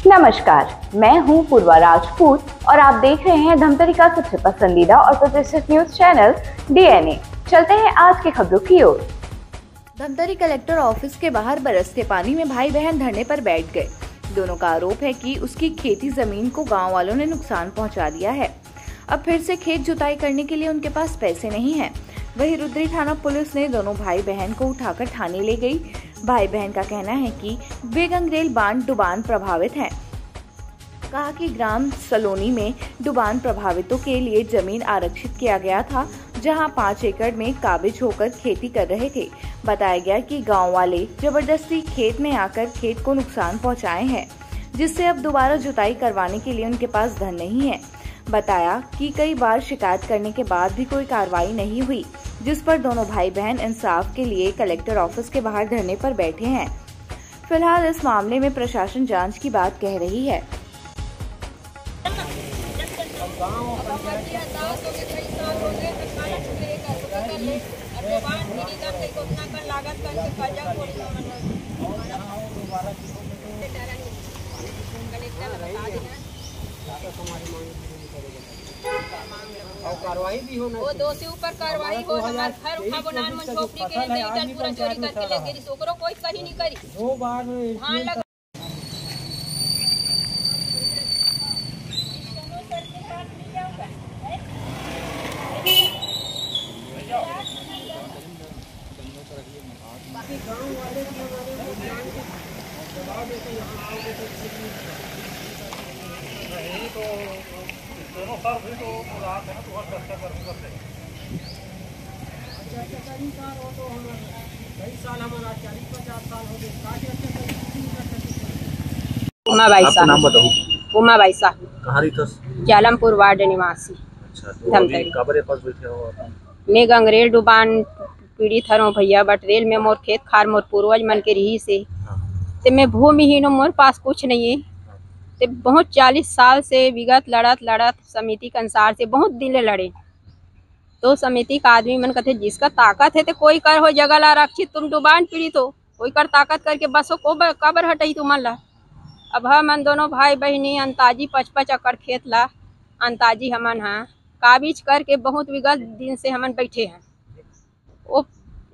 नमस्कार, मैं हूं पूर्वा राजपूत और आप देख रहे हैं धमतरी का सबसे पसंदीदा और प्रतिष्ठित न्यूज चैनल डीएनए। चलते हैं आज की खबरों की ओर। धमतरी कलेक्टर ऑफिस के बाहर बरसते पानी में भाई बहन धरने पर बैठ गए। दोनों का आरोप है कि उसकी खेती जमीन को गांव वालों ने नुकसान पहुंचा दिया है। अब फिर से खेत जुताई करने के लिए उनके पास पैसे नहीं है। वहीं रुद्री थाना पुलिस ने दोनों भाई बहन को उठाकर थाने ले गई। भाई बहन का कहना है कि वे गंगरेल बांध डुबान प्रभावित हैं। कहा कि ग्राम सलोनी में डुबान प्रभावितों के लिए जमीन आरक्षित किया गया था, जहां 5 एकड़ में काबिज होकर खेती कर रहे थे। बताया गया कि गांव वाले जबरदस्ती खेत में आकर खेत को नुकसान पहुंचाए हैं, जिससे अब दोबारा जुताई करवाने के लिए उनके पास धन नहीं है। बताया कि कई बार शिकायत करने के बाद भी कोई कार्रवाई नहीं हुई, जिस पर दोनों भाई बहन इंसाफ के लिए कलेक्टर ऑफिस के बाहर धरने पर बैठे हैं। फिलहाल इस मामले में प्रशासन जांच की बात कह रही है। और कार्रवाई भी होना, वो दोषी ऊपर कार्रवाई हो। हमार घर उठा बनान मन झोपड़ी के इधर पूरा चोरी करके ले गई। ओकरो कोई कहीं नहीं करी। 2 बार धान लगा गाँव वाले की हमारे दबाव देते यहाँ आओगे तो दोनों साल भी तो रात है ना, तो हर दस्ता करते हो तो हम कई साल हमारा 40-50 साल हो गए। नाम बताओ। उमा बाई साहू, कहाँ रही था? जालमपुर वार्ड निवासी। अच्छा, तो अभी काबरे पास बैठे हो आप? मैं गंगरेल डुबान पीड़ित हरों भैया। बटरेल में मोर खेत खार मोर पूर्वज मन के रही से ते मैं भूमिहीन, मोर पास कुछ नहीं है। ते बहुत 40 साल से विगत लड़त समिति के अनुसार से बहुत दिन लड़े। तो समिति का आदमी मन कहते जिसका ताकत है तो कोई कर हो जगह ला आरक्षित, तुम डुबान पीड़ित हो, कोई कर ताकत करके बसो को काबर हटाई तुमन ला। अब हमन दोनों भाई बहनी अंताजी 55 एकड़ खेत ला अंताजी हमन काबिज करके बहुत विगत दिन से हमन बैठे हैं। वो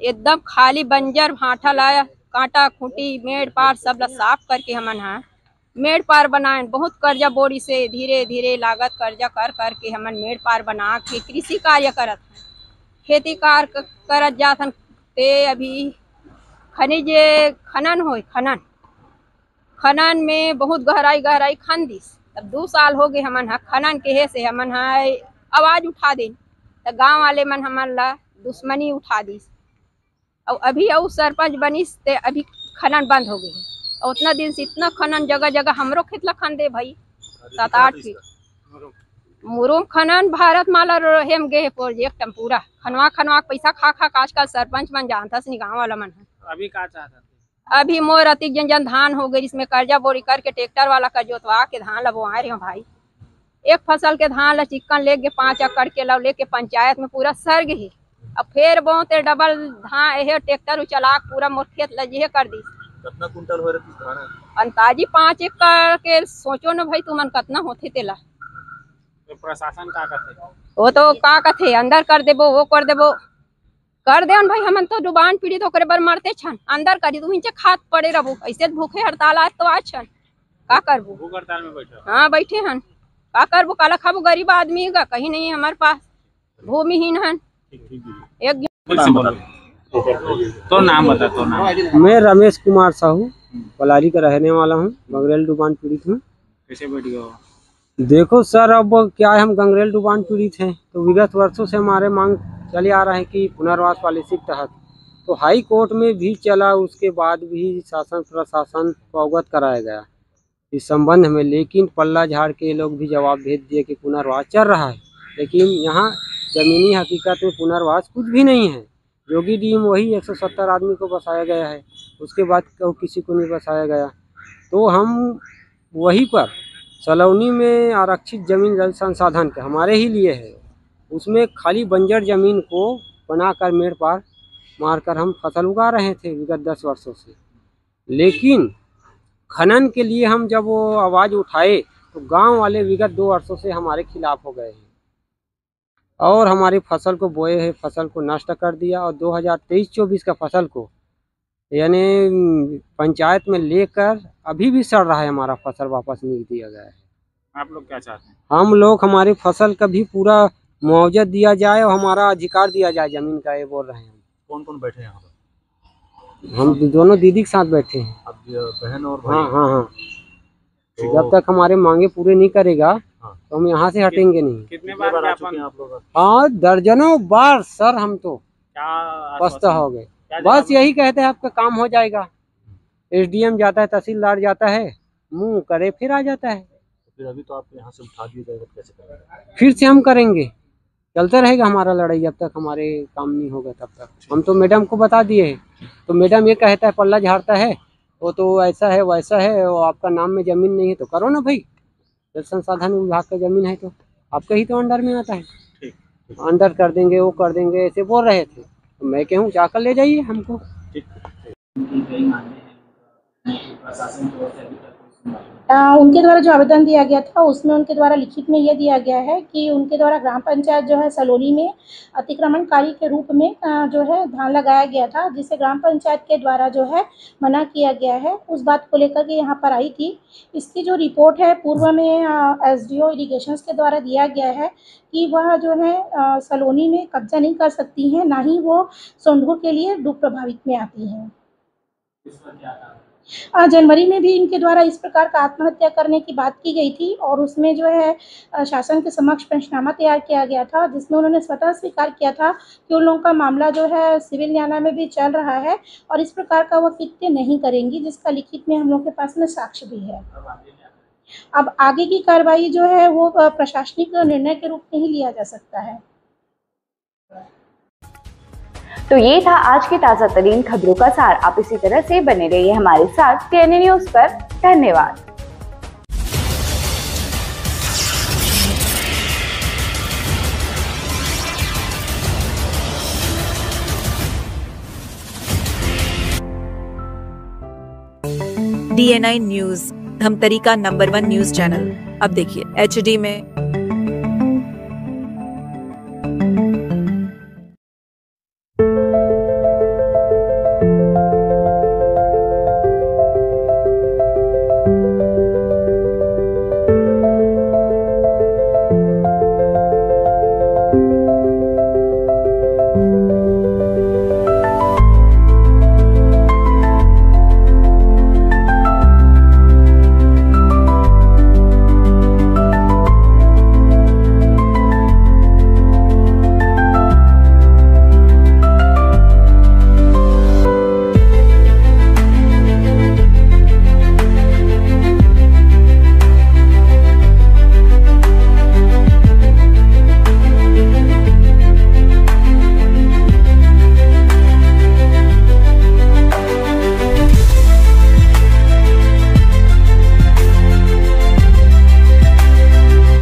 एकदम खाली बंजर भाटा लाया, कांटा खूंटी मेड़ पार सब ला साफ करके हमन मेड़ पार बनाए। बहुत कर्जा बोरी से धीरे धीरे लागत कर्जा कर करके हमन मेड़ पार बना के कृषि कार्य करत हैं, खेती कार्य करत जात हन। ते अभी खनिज खनन होय, खनन में बहुत गहराई खन दिस। तब 2 साल हो गए हमन खनन के से हमन आवाज उठा देन, तो गांव वाले मन हमन ला दुश्मनी उठा दिस। और अभी सरपंच बनिस ते अभी खनन बंद हो गई। और उतना दिन से इतना खनन जगह हमरो खेत ला खन दे भाई। 7-8 फीट मुरुम खनन भारत माला हेम गे प्रोजेक्ट पूरा खनवा पैसा खा आजकल सरपंच मन जानता नहीं, गाँव वाला मन है। अभी क्या चाहता? अभी मोर अतिक जन धान हो गई, इसमें कर्जा बोरी करके ट्रैक्टर वाला का जोतवा के धान ला बोआए रहे भाई। एक फसल के धान ला चिक्कन लेके 5 एकड़ के ला लेके पंचायत में पूरा सर गई। अब फिर बहुत डबल धान यह ट्रैक्टर चला पूरा मोर खेत लजे कर दी। कितना कुंटल हो रही धान? अंताजी 5 एकड़ के सोचो न भाई तुमन कितना होते तेला। तो प्रशासन का कहते? वो तो का कहते अंदर कर देबो, वो कर देबो, कर दे भाई। हमन तो डुबान पीड़ित होकर बर मरते छन, अंदर करी तू हिंचे खात पड़े रहबो। ऐसे भूखे हड़ताल आज तो आज छन, का करबो? भूख हड़ताल में बैठे? हाँ बैठे हन, का करबो? काला खाबो? गरीब आदमी का कहीं नहीं है हमारे पास, भूमिहीन हन। एक तो नाम बता। तो नाम? मैं रमेश कुमार साहू पलारी का रहने वाला हूँ, गंगरेल डुबान पीड़ित हूँ। कैसे बैठ गए? देखो सर, अब क्या है, हम गंगरेल डुबान पीड़ित हैं तो विगत वर्षों से हमारे मांग चले आ रहे हैं कि पुनर्वास पॉलिसी के तहत तो हाई कोर्ट में भी चला, उसके बाद भी शासन प्रशासन को अवगत कराया गया इस संबंध में। लेकिन पल्ला झाड़ के लोग भी जवाब भेज दिए कि पुनर्वास चल रहा है, लेकिन यहाँ जमीनी हकीकत में पुनर्वास कुछ भी नहीं है। जोगी डीम वही 170 आदमी को बसाया गया है, उसके बाद किसी को नहीं बसाया गया। तो हम वहीं पर सलोनी में आरक्षित जमीन जल संसाधन के हमारे ही लिए है, उसमें खाली बंजर जमीन को बनाकर मेड़ पार मारकर हम फसल उगा रहे थे विगत 10 वर्षों से। लेकिन खनन के लिए हम जब वो आवाज़ उठाए तो गांव वाले विगत 2 वर्षों से हमारे खिलाफ हो गए हैं और हमारी फसल को बोए हैं, फसल को नष्ट कर दिया। और 2023-24 का फसल को यानी पंचायत में लेकर अभी भी सड़ रहा है, हमारा फसल वापस नहीं दिया गया है। आप लोग क्या चाहते हैं? हम लोग हमारी फसल का भी पूरा मुआवजा दिया जाए और हमारा अधिकार दिया जाए ज़मीन का, ये बोल रहे हैं। कौन कौन बैठे हैं यहाँ पर? हम दोनों दीदी के साथ बैठे हैं। अब बहन और भाई? हाँ। तो जब तक हमारे मांगे पूरे नहीं करेगा तो हम यहाँ से हटेंगे नहीं। कितने बार आ चुके हैं आप लोग? हाँ, दर्जनों बार सर, हम तो क्या पछता हो गए। बस यही कहते हैं आपका काम हो जाएगा। SDM जाता है, तहसीलदार जाता है, मुंह करे फिर आ जाता है। फिर अभी तो आप यहाँ से उठा दिए जाएगा, कैसे करेंगे? फिर से हम करेंगे, चलता रहेगा हमारा लड़ाई जब तक हमारे काम नहीं होगा तब तक। हम तो मैडम को बता दिए हैं, तो मैडम ये कहता है पल्ला झाड़ता है, वो तो ऐसा है वैसा है, वो आपका नाम में ज़मीन नहीं है तो करो ना भाई। जल संसाधन विभाग का ज़मीन है तो आपका ही तो अंडर में आता है, अंडर कर देंगे, वो कर देंगे, ऐसे बोल रहे थे। तो मैं कहूँ जाकर ले जाइए हमको। उनके द्वारा जो आवेदन दिया गया था उसमें उनके द्वारा लिखित में यह दिया गया है कि उनके द्वारा ग्राम पंचायत जो है सलोनी में अतिक्रमणकारी के रूप में जो है धान लगाया गया था, जिसे ग्राम पंचायत के द्वारा जो है मना किया गया है। उस बात को लेकर के यहाँ पर आई थी। इसकी जो रिपोर्ट है पूर्व में SDO इरिगेशंस के द्वारा दिया गया है कि वह जो है सलोनी में कब्जा नहीं कर सकती हैं, ना ही वो सोंढूर के लिए डूब प्रभावित में आती हैं। जनवरी में भी इनके द्वारा इस प्रकार का आत्महत्या करने की बात की गई थी और उसमें जो है शासन के समक्ष पंचनामा तैयार किया गया था, जिसमें उन्होंने स्वतः स्वीकार किया था कि उन लोगों का मामला जो है सिविल न्यायालय में भी चल रहा है और इस प्रकार का वह कृत्य नहीं करेंगी, जिसका लिखित में हम लोग के पास में साक्ष्य भी है। अब आगे की कार्रवाई जो है वो प्रशासनिक निर्णय के रूप में ही लिया जा सकता है। तो ये था आज की ताजा तरीन खबरों का सार। आप इसी तरह से बने रहिए हमारे साथ TNA न्यूज पर। धन्यवाद। DNI न्यूज, धमतरी का नंबर 1 न्यूज चैनल। अब देखिए HD में,